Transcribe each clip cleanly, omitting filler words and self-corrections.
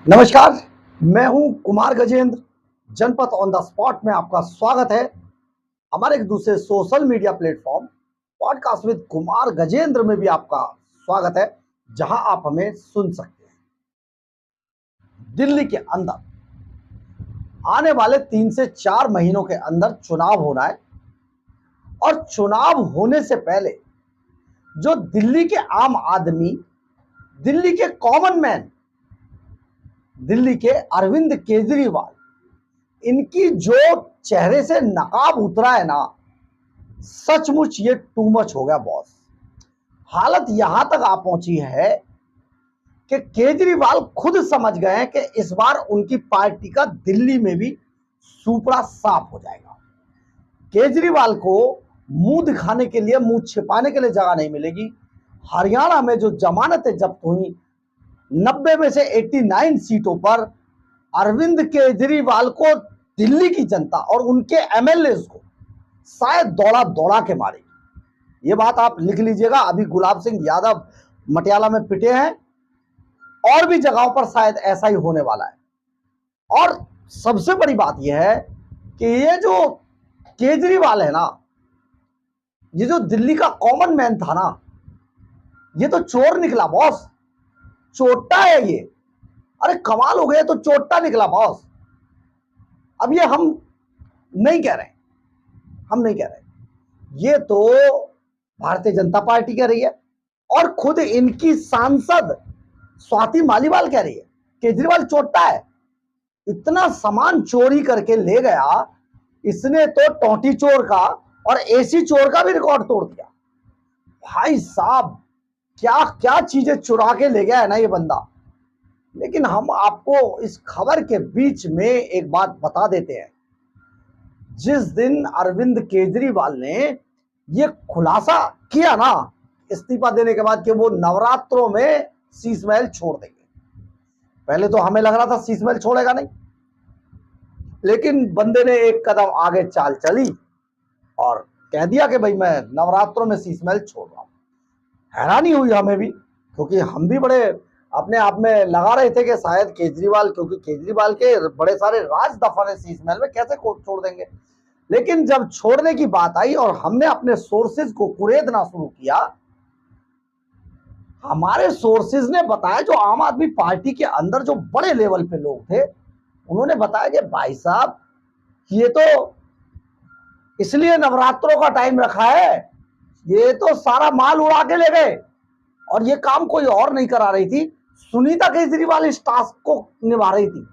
नमस्कार, मैं हूं कुमार गजेंद्र। जनपद ऑन द स्पॉट में आपका स्वागत है। हमारे एक दूसरे social media platform podcast with Kumar Gajendra में भी आपका स्वागत है, जहां आप हमें सुन सकते हैं। दिल्ली के अंदर आने वाले 3 से 4 महीनों के अंदर चुनाव होना है और चुनाव होने से पहले जो दिल्ली के आम आदमी, दिल्ली के कॉमन मैन, दिल्ली के अरविंद केजरीवाल, इनकी जो चेहरे से नकाब उतरा है ना, सचमुच ये टू मच हो गया बॉस। हालत यहां तक आ पहुंची है कि केजरीवाल खुद समझ गए हैं कि इस बार उनकी पार्टी का दिल्ली में भी सुपड़ा साफ हो जाएगा। केजरीवाल को मुंह दिखाने के लिए, मुंह छिपाने के लिए जगह नहीं मिलेगी। हरियाणा में जो जमानतें जब्त हुई, 90 में से 89 सीटों पर अरविंद केजरीवाल को दिल्ली की जनता और उनके एमएलएस को शायद दौड़ा दौड़ा के मारेगी। ये बात आप लिख लीजिएगा। अभी गुलाब सिंह यादव मटियाला में पिटे हैं, और भी जगहों पर शायद ऐसा ही होने वाला है। और सबसे बड़ी बात यह है कि ये जो केजरीवाल है ना, ये जो दिल्ली का कॉमन मैन था ना, ये तो चोर निकला बॉस। चोट्टा है ये। अरे कमाल हो गया, तो चोट्टा निकला बॉस। अब ये हम नहीं कह रहे, ये तो भारतीय जनता पार्टी कह रही है, और खुद इनकी सांसद स्वाति मालीवाल कह रही है केजरीवाल चोट्टा है। इतना सामान चोरी करके ले गया इसने, तो टोटी चोर का और एसी चोर का भी रिकॉर्ड तोड़ दिया। भाई साहब, क्या क्या चीजें चुरा के ले गया है ना ये बंदा। लेकिन हम आपको इस खबर के बीच में एक बात बता देते हैं। जिस दिन अरविंद केजरीवाल ने ये खुलासा किया ना इस्तीफा देने के बाद कि वो नवरात्रों में शीश महल छोड़ देंगे, पहले तो हमें लग रहा था शीश महल छोड़ेगा नहीं, लेकिन बंदे ने एक कदम आगे चाल चली और कह दिया कि भाई मैं नवरात्रों में शीश महल छोड़ रहा हूं। हैरानी हुई हमें भी, क्योंकि हम भी बड़े अपने आप में लगा रहे थे कि शायद केजरीवाल, क्योंकि केजरीवाल के बड़े सारे राज दफन है शीश महल में, कैसे छोड़ देंगे। लेकिन जब छोड़ने की बात आई और हमने अपने सोर्सेज को कुरेदना शुरू किया, हमारे सोर्सेज ने बताया, जो आम आदमी पार्टी के अंदर जो बड़े लेवल पे लोग थे, उन्होंने बताया कि भाई साहब ये तो इसलिए नवरात्रों का टाइम रखा है, ये तो सारा माल उड़ा के ले गए, और ये काम कोई और नहीं करा रही थी, सुनीता केजरीवाल इस टास्क को निभा रही थी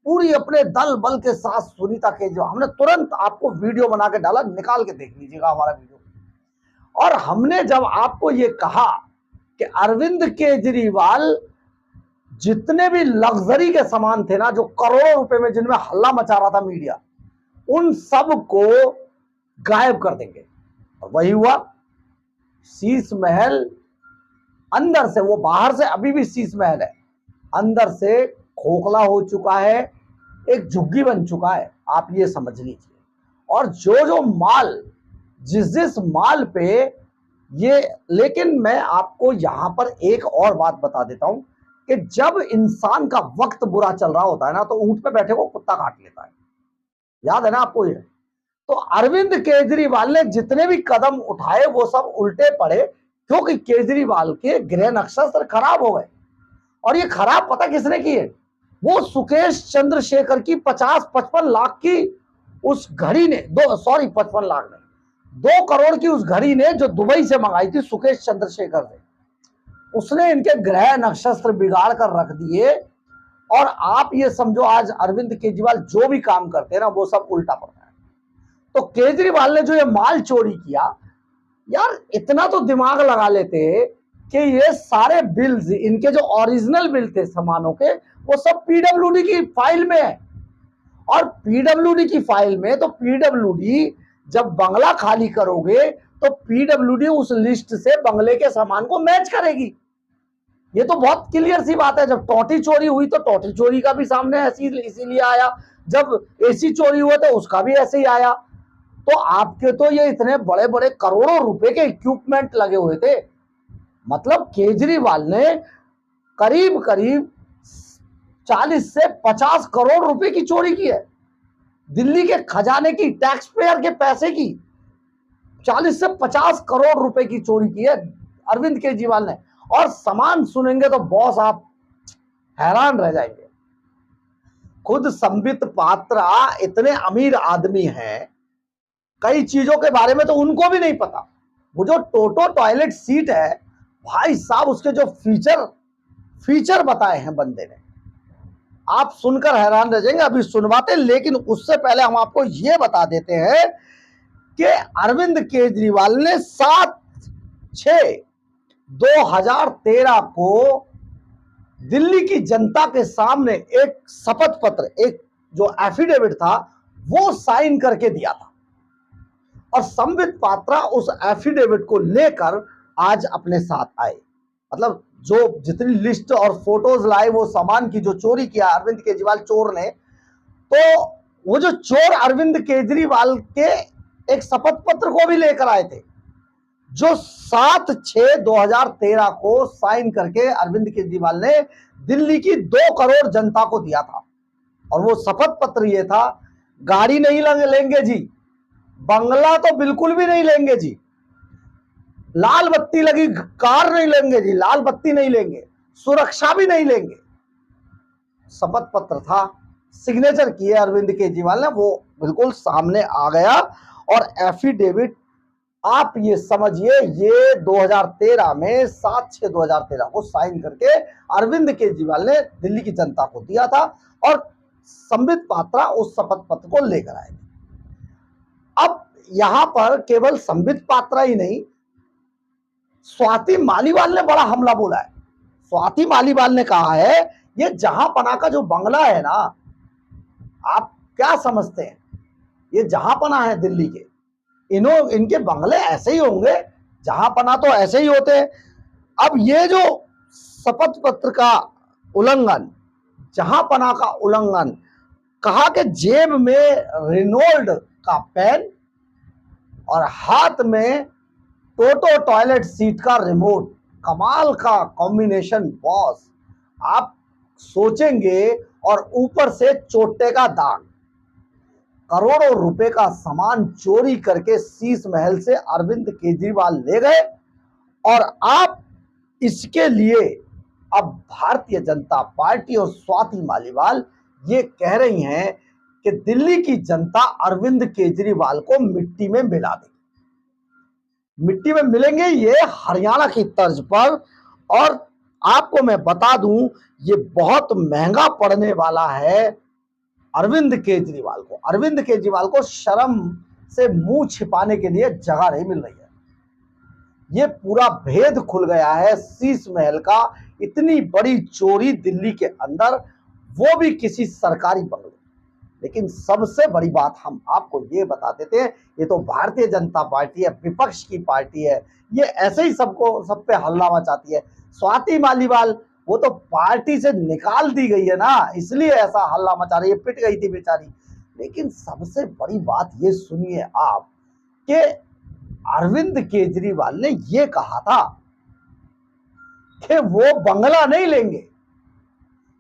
पूरी अपने दल बल के साथ। सुनीता केजरीवाल, हमने तुरंत आपको वीडियो बना के डाला, निकाल के देख लीजिएगा हमारा वीडियो। और हमने जब आपको ये कहा कि अरविंद केजरीवाल जितने भी लग्जरी के सामान थे ना, जो करोड़ों रुपए में जिनमें हल्ला मचा रहा था मीडिया, उन सब को गायब कर देंगे। और वही हुआ। शीश महल अंदर से, वो बाहर से अभी भी शीश महल है, अंदर से खोखला हो चुका है, एक झुग्गी बन चुका है, आप ये समझ लीजिए। और जो जो माल, जिस माल पे ये, लेकिन मैं आपको यहां पर एक और बात बता देता हूं कि जब इंसान का वक्त बुरा चल रहा होता है ना, तो ऊंट पे बैठे को कुत्ता काट लेता है। याद है ना आपको ये। तो अरविंद केजरीवाल ने जितने भी कदम उठाए वो सब उल्टे पड़े, क्योंकि केजरीवाल के गृह नक्षत्र खराब हो गए। और ये खराब पता किसने की है? वो सुकेश चंद्रशेखर की 50-55 लाख की उस घड़ी ने, 55 लाख नहीं, 2 करोड़ की उस घड़ी ने, जो दुबई से मंगाई थी सुकेश चंद्रशेखर से, उसने इनके ग्रह नक्षत्र बिगाड़ कर रख दिए। और आप ये समझो, आज अरविंद केजरीवाल जो भी काम करते हैं ना, वो सब उल्टा पड़ता है। तो केजरीवाल ने जो ये माल चोरी किया, यार इतना तो दिमाग लगा लेते कि ये सारे बिल्स, इनके जो ओरिजिनल बिल थे सामानों के, वो सब पीडब्ल्यूडी की फाइल में है। और पीडब्ल्यूडी की फाइल में, तो पीडब्ल्यूडी जब बंगला खाली करोगे तो पीडब्ल्यूडी उस लिस्ट से बंगले के सामान को मैच करेगी। ये तो बहुत क्लियर सी बात है। जब टोटी चोरी हुई तो टोटी चोरी का भी सामने ऐसी इसीलिए आया, जब एसी चोरी हुआ तो उसका भी ऐसे ही आया। तो आपके तो ये इतने बड़े बड़े करोड़ों रुपए के इक्विपमेंट लगे हुए थे, मतलब केजरीवाल ने करीब करीब 40 से 50 करोड़ रुपए की चोरी की है, दिल्ली के खजाने की, टैक्स पेयर के पैसे की 40 से 50 करोड़ रुपए की चोरी की है अरविंद केजरीवाल ने। और सामान सुनेंगे तो बॉस आप हैरान रह जाएंगे। खुद संबित पात्रा इतने अमीर आदमी हैं, कई चीजों के बारे में तो उनको भी नहीं पता। वो जो टोटो टॉयलेट सीट है भाई साहब, उसके जो फीचर बताए हैं बंदे ने, आप सुनकर हैरान रह जाएंगे। अभी सुनवाते, लेकिन उससे पहले हम आपको यह बता देते हैं कि अरविंद केजरीवाल ने 7/6/2013 को दिल्ली की जनता के सामने एक शपथ पत्र, एक जो एफिडेविट था, वो साइन करके दिया था। और संबित पात्रा उस एफिडेविट को लेकर आज अपने साथ आए। मतलब जो जितनी लिस्ट और फोटोज लाए वो सामान की, जो चोरी किया अरविंद केजरीवाल चोर ने, तो वो जो चोर अरविंद केजरीवाल के एक शपथ पत्र को भी लेकर आए थे, जो 7/6/2013 को साइन करके अरविंद केजरीवाल ने दिल्ली की 2 करोड़ जनता को दिया था। और वो शपथ पत्र ये था, गाड़ी नहीं लेंगे जी, बंगला तो बिल्कुल भी नहीं लेंगे जी, लाल बत्ती लगी कार नहीं लेंगे जी, लाल बत्ती नहीं लेंगे, सुरक्षा भी नहीं लेंगे। शपथ पत्र था, सिग्नेचर किए अरविंद केजरीवाल ने, वो बिल्कुल सामने आ गया। और एफिडेविट आप ये समझिए, ये 2013 में 7/6/2013 को साइन करके अरविंद केजरीवाल ने दिल्ली की जनता को दिया था। और संबित पात्रा उस शपथ पत्र को लेकर आए थे। अब यहां पर केवल संबित पात्रा ही नहीं, स्वाति मालीवाल ने बड़ा हमला बोला है। स्वाति मालीवाल ने कहा है, ये जहांपना का जो बंगला है ना, आप क्या समझते हैं, ये जहांपना है दिल्ली के, इनके बंगले ऐसे ही होंगे, जहांपना तो ऐसे ही होते हैं। अब ये जो शपथ पत्र का उल्लंघन, जहांपना का उल्लंघन, कहा कि जेब में रेनॉल्ड का पेन और हाथ में टोटो टॉयलेट सीट का रिमोट, कमाल का कॉम्बिनेशन बॉस, आप सोचेंगे। और ऊपर से चोटे का दाग, करोड़ों रुपए का सामान चोरी करके शीश महल से अरविंद केजरीवाल ले गए। और आप इसके लिए अब भारतीय जनता पार्टी और स्वाति मालीवाल ये कह रही हैं कि दिल्ली की जनता अरविंद केजरीवाल को मिट्टी में मिला देगी। मिट्टी में मिलेंगे ये हरियाणा की तर्ज पर। और आपको मैं बता दूं, ये बहुत महंगा पड़ने वाला है अरविंद केजरीवाल को। अरविंद केजरीवाल को शर्म से मुंह छिपाने के लिए जगह नहीं मिल रही है। ये पूरा भेद खुल गया है शीश महल का, इतनी बड़ी चोरी दिल्ली के अंदर, वो भी किसी सरकारी बंगले। लेकिन सबसे बड़ी बात हम आपको ये बता देते हैं, ये तो भारतीय जनता पार्टी है, विपक्ष की पार्टी है, ये ऐसे ही सब पे हल्ला मचाती है। स्वाति मालीवाल वो तो पार्टी से निकाल दी गई है ना, इसलिए ऐसा हल्ला मचा रही है, पिट गई थी बेचारी। लेकिन सबसे बड़ी बात ये सुनिए आप कि अरविंद केजरीवाल ने ये कहा था कि वो बंगला नहीं लेंगे।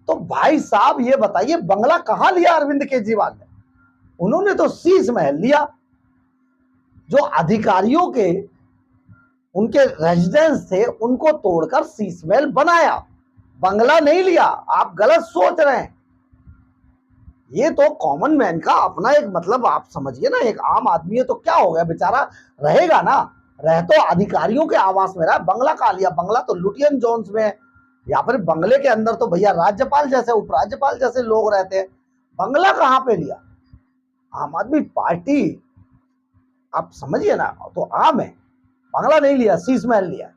तो भाई साहब ये बताइए, बंगला कहां लिया अरविंद केजरीवाल ने? उन्होंने तो शीश महल लिया, जो अधिकारियों के उनके रेजिडेंस थे उनको तोड़कर शीश महल बनाया, बंगला नहीं लिया। आप गलत सोच रहे हैं। ये तो कॉमन मैन का अपना एक मतलब, आप समझिए ना, एक आम आदमी है तो क्या हो गया, बेचारा रहेगा ना, रह तो अधिकारियों के आवास में रहा, बंगला कहां लिया? बंगला तो लुटियन जोन्स में है, या फिर बंगले के अंदर तो भैया राज्यपाल जैसे, उपराज्यपाल जैसे लोग रहते हैं, बंगला कहां पे लिया? आम आदमी पार्टी, आप समझिए ना, तो आम है, बंगला नहीं लिया, शीश महल लिया।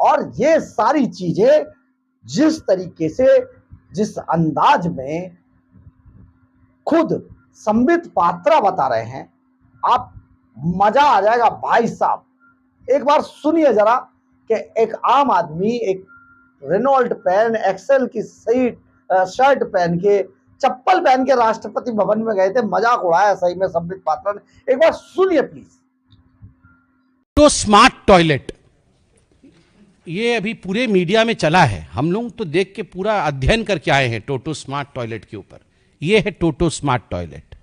और ये सारी चीजें जिस तरीके से, जिस अंदाज में खुद संबित पात्रा बता रहे हैं, आप मजा आ जाएगा भाई साहब। एक बार सुनिए जरा कि एक आम आदमी एक रेनॉल्ड पेन, एक्सेल की शर्ट पहन के, चप्पल पहन के राष्ट्रपति भवन में गए थे, मजाक उड़ाया सही में संबित पात्रा ने। एक बार सुनिए प्लीज। तो स्मार्ट टॉयलेट ये अभी पूरे मीडिया में चला है, हम लोग तो देख के पूरा अध्ययन करके आए हैं टोटो स्मार्ट टॉयलेट के ऊपर। ये है टोटो स्मार्ट टॉयलेट,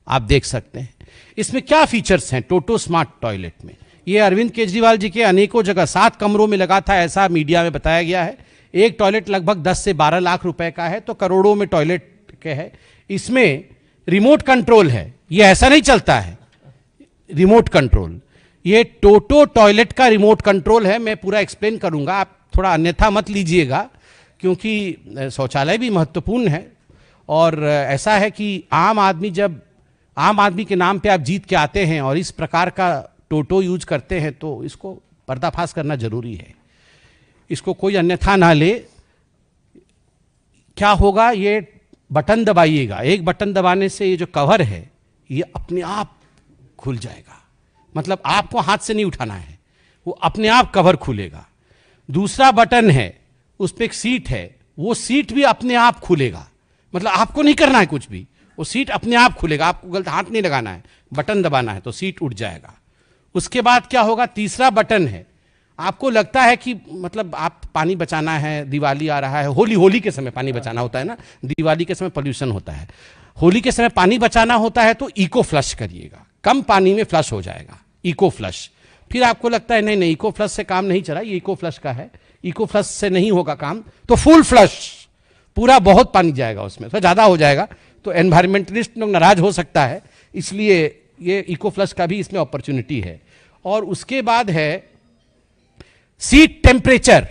आप देख सकते हैं इसमें क्या फीचर्स हैं टोटो स्मार्ट टॉयलेट में। ये अरविंद केजरीवाल जी के अनेकों जगह 7 कमरों में लगा था, ऐसा मीडिया में बताया गया है। एक टॉयलेट लगभग 10 से 12 लाख रुपए का है, तो करोड़ों में टॉयलेट के है। इसमें रिमोट कंट्रोल है, ये ऐसा नहीं चलता है रिमोट कंट्रोल, ये टोटो टॉयलेट का रिमोट कंट्रोल है। मैं पूरा एक्सप्लेन करूंगा, आप थोड़ा अन्यथा मत लीजिएगा, क्योंकि शौचालय भी महत्वपूर्ण है। और ऐसा है कि आम आदमी के नाम पे आप जीत के आते हैं और इस प्रकार का टोटो यूज करते हैं, तो इसको पर्दाफाश करना जरूरी है, इसको कोई अन्यथा ना ले। क्या होगा, ये बटन दबाइएगा, एक बटन दबाने से ये जो कवर है ये अपने आप खुल जाएगा, मतलब आपको हाथ से नहीं उठाना है, वो अपने आप कवर खुलेगा। दूसरा बटन है, उस पर एक सीट है, वो सीट भी अपने आप खुलेगा, मतलब आपको नहीं करना है कुछ भी, वो सीट अपने आप खुलेगा, आपको गलत हाथ नहीं लगाना है, बटन दबाना है तो सीट उठ जाएगा। उसके बाद क्या होगा, तीसरा बटन है, आपको लगता है कि मतलब आप पानी बचाना है, दिवाली आ रहा है, होली के समय पानी बचाना होता है ना, दिवाली के समय पोल्यूशन होता है, होली के समय पानी बचाना होता है, तो इको फ्लश करिएगा, कम पानी में फ्लश हो जाएगा, इको फ्लश। फिर आपको लगता है नहीं इको फ्लश से काम नहीं चला, ये इको फ्लश का है, इको फ्लश से नहीं होगा काम, तो फुल फ्लश, पूरा बहुत पानी जाएगा उसमें, तो ज्यादा हो जाएगा, तो एनवायरमेंटलिस्ट लोग नाराज हो सकता है, इसलिए ये इको फ्लश का भी इसमें अपॉर्चुनिटी है। और उसके बाद है सीट टेम्परेचर,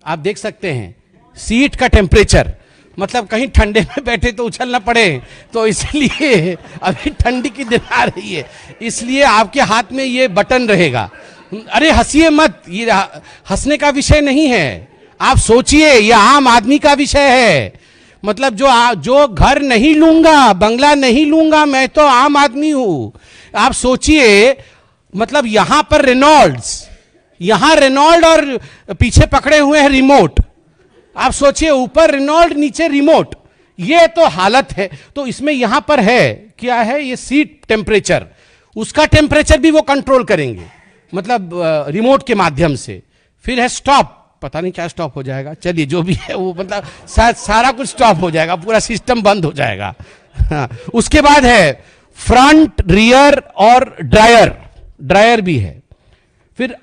आप देख सकते हैं सीट का टेम्परेचर, मतलब कहीं ठंडे में बैठे तो उछल ना पड़े, तो इसलिए अभी ठंडी की दिन आ रही है, इसलिए आपके हाथ में ये बटन रहेगा। अरे हंसिए मत, ये हंसने का विषय नहीं है, आप सोचिए, ये आम आदमी का विषय है। मतलब जो घर नहीं लूंगा, बंगला नहीं लूंगा, मैं तो आम आदमी हूं। आप सोचिए, मतलब यहां पर रेनॉल्ड और पीछे पकड़े हुए हैं रिमोट, आप सोचिए ऊपर रेनॉल्ड नीचे रिमोट, ये तो हालत है। तो इसमें यहां पर है क्या है, ये सीट टेम्परेचर, उसका टेम्परेचर भी वो कंट्रोल करेंगे, मतलब रिमोट के माध्यम से। फिर है स्टॉप, पता नहीं क्या स्टॉप हो जाएगा, चलिए जो भी है वो, मतलब सारा कुछ स्टॉप हो जाएगा, पूरा सिस्टम बंद हो जाएगा। हाँ। उसके बाद है फ्रंट, रियर और ड्रायर भी है। फिर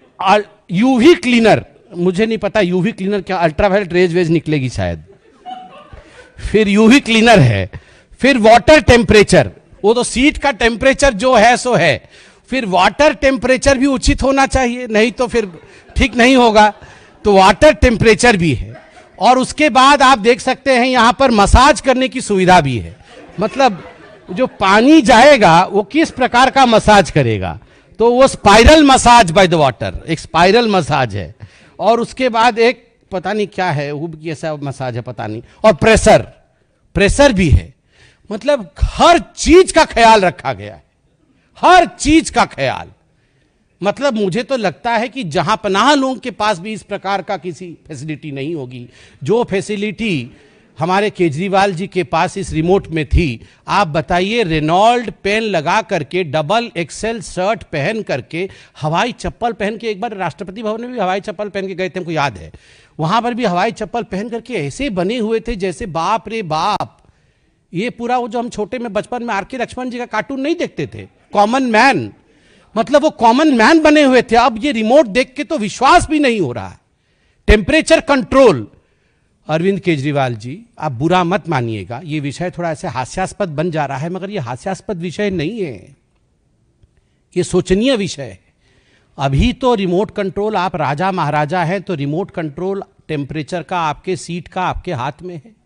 यूवी क्लीनर, मुझे नहीं पता यूवी क्लीनर क्या, अल्ट्रावायलेट रेज वेज निकलेगी शायद। फिर यूवी क्लीनर है। फिर वाटर टेम्परेचर, वो तो सीट का टेम्परेचर जो है सो है, फिर वाटर टेम्परेचर भी उचित होना चाहिए, नहीं तो फिर ठीक नहीं होगा, तो वाटर टेम्परेचर भी है। और उसके बाद आप देख सकते हैं यहां पर मसाज करने की सुविधा भी है, मतलब जो पानी जाएगा वो किस प्रकार का मसाज करेगा, तो वो spiral massage by the water, एक स्पाइरल मसाज है। और उसके बाद एक पता नहीं क्या है, वो भी कैसा मसाज है पता नहीं, और प्रेशर भी है। मतलब हर चीज का ख्याल रखा गया है, हर चीज का ख्याल। मतलब मुझे तो लगता है कि जहां पनाह लोगों के पास भी इस प्रकार का किसी फैसिलिटी नहीं होगी, जो फैसिलिटी हमारे केजरीवाल जी के पास इस रिमोट में थी। आप बताइए, रेनॉल्ड पेन लगा करके, डबल एक्सेल शर्ट पहन करके, हवाई चप्पल पहन के, एक बार राष्ट्रपति भवन में भी हवाई चप्पल पहन के गए थे, हमको याद है, वहां पर भी हवाई चप्पल पहन करके ऐसे बने हुए थे जैसे बाप रे बाप, ये पूरा वो जो हम छोटे में बचपन में आर.के. लक्ष्मण जी का कार्टून नहीं देखते थे, कॉमन मैन, मतलब वो कॉमन मैन बने हुए थे। अब ये रिमोट देख के तो विश्वास भी नहीं हो रहा है। टेम्परेचर कंट्रोल, अरविंद केजरीवाल जी आप बुरा मत मानिएगा, ये विषय थोड़ा ऐसे हास्यास्पद बन जा रहा है, मगर ये हास्यास्पद विषय नहीं है, ये सोचनीय विषय है। अभी तो रिमोट कंट्रोल, आप राजा महाराजा हैं तो रिमोट कंट्रोल टेम्परेचर का आपके सीट का आपके हाथ में है,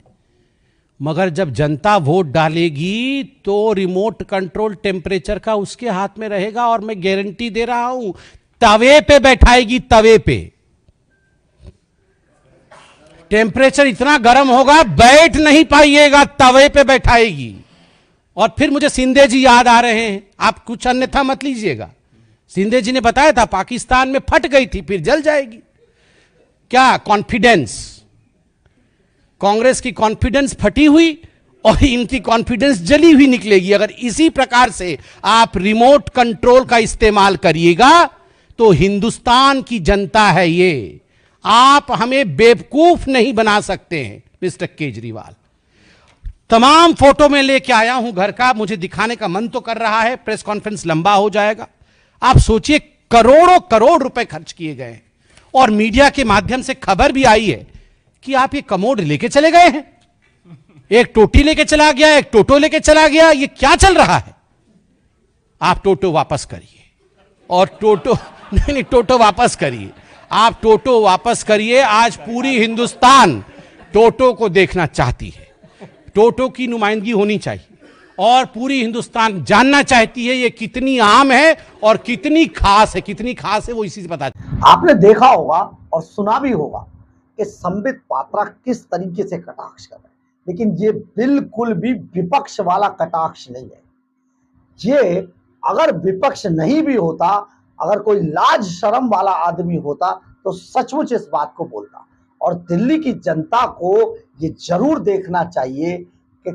मगर जब जनता वोट डालेगी तो रिमोट कंट्रोल टेम्परेचर का उसके हाथ में रहेगा। और मैं गारंटी दे रहा हूं, तवे पे बैठाएगी, तवे पे टेम्परेचर इतना गर्म होगा बैठ नहीं पाइएगा, तवे पे बैठाएगी। और फिर मुझे सिंधे जी याद आ रहे हैं, आप कुछ अन्यथा मत लीजिएगा, सिंधे जी ने बताया था पाकिस्तान में फट गई थी फिर जल जाएगी। क्या कॉन्फिडेंस, कांग्रेस की कॉन्फिडेंस फटी हुई और इनकी कॉन्फिडेंस जली हुई निकलेगी। अगर इसी प्रकार से आप रिमोट कंट्रोल का इस्तेमाल करिएगा तो हिंदुस्तान की जनता है ये, आप हमें बेवकूफ नहीं बना सकते हैं मिस्टर केजरीवाल। तमाम फोटो में लेके आया हूं घर का, मुझे दिखाने का मन तो कर रहा है, प्रेस कॉन्फ्रेंस लंबा हो जाएगा। आप सोचिए करोड़ों करोड़ रुपए खर्च किए गए हैं और मीडिया के माध्यम से खबर भी आई है कि आप ये कमोड लेके चले गए हैं। एक टोटी लेके चला गया, एक टोटो लेके चला गया, ये क्या चल रहा है? आप टोटो वापस करिए और टोटो नहीं, टोटो वापस करिए, आप टोटो वापस करिए। आज पूरी हिंदुस्तान टोटो को देखना चाहती है, टोटो की नुमाइंदगी होनी चाहिए और पूरी हिंदुस्तान जानना चाहती है ये कितनी आम है और कितनी खास है। कितनी खास है वो इसी से पता। आपने देखा होगा और सुना भी होगा कि संबित पात्रा किस तरीके से कटाक्ष कर रहे हैं, लेकिन ये बिल्कुल भी विपक्ष वाला कटाक्ष नहीं है। ये अगर विपक्ष नहीं भी होता, अगर कोई लाज शर्म वाला आदमी होता तो सचमुच इस बात को बोलता। और दिल्ली की जनता को ये जरूर देखना चाहिए कि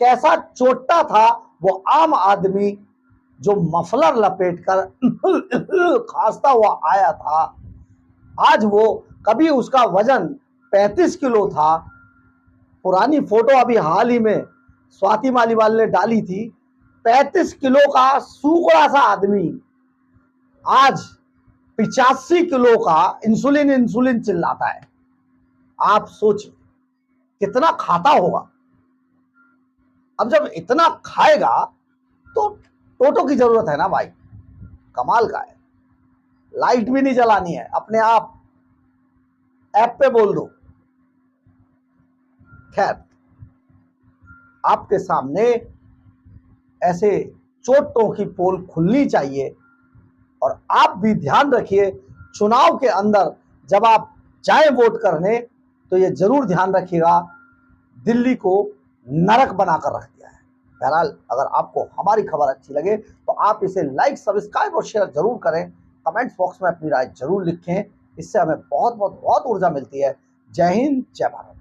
कैसा चोटा था वो आम आदमी जो मफलर लपेटकर खांसता हुआ आया था। आज वो कभी उसका वजन 35 किलो था। पुरानी फोटो अभी हाल ही में स्वाति मालीवाल ने डाली थी, 35 किलो का सूखड़ा सा आदमी आज 85 किलो का इंसुलिन चिल्लाता है। आप सोचिए कितना खाता होगा। अब जब इतना खाएगा तो टोटो की जरूरत है ना भाई, कमाल का है। लाइट भी नहीं जलानी है, अपने आप ऐप पे बोल दो। खैर, आपके सामने ऐसे चोटों की पोल खुलनी चाहिए। और आप भी ध्यान रखिए, चुनाव के अंदर जब आप जाएं वोट करने तो ये जरूर ध्यान रखिएगा, दिल्ली को नरक बनाकर रख दिया है। बहरहाल, अगर आपको हमारी खबर अच्छी लगे तो आप इसे लाइक, सब्सक्राइब और शेयर जरूर करें। कमेंट्स बॉक्स में अपनी राय जरूर लिखें, इससे हमें बहुत बहुत बहुत ऊर्जा मिलती है। जय हिंद, जय भारत।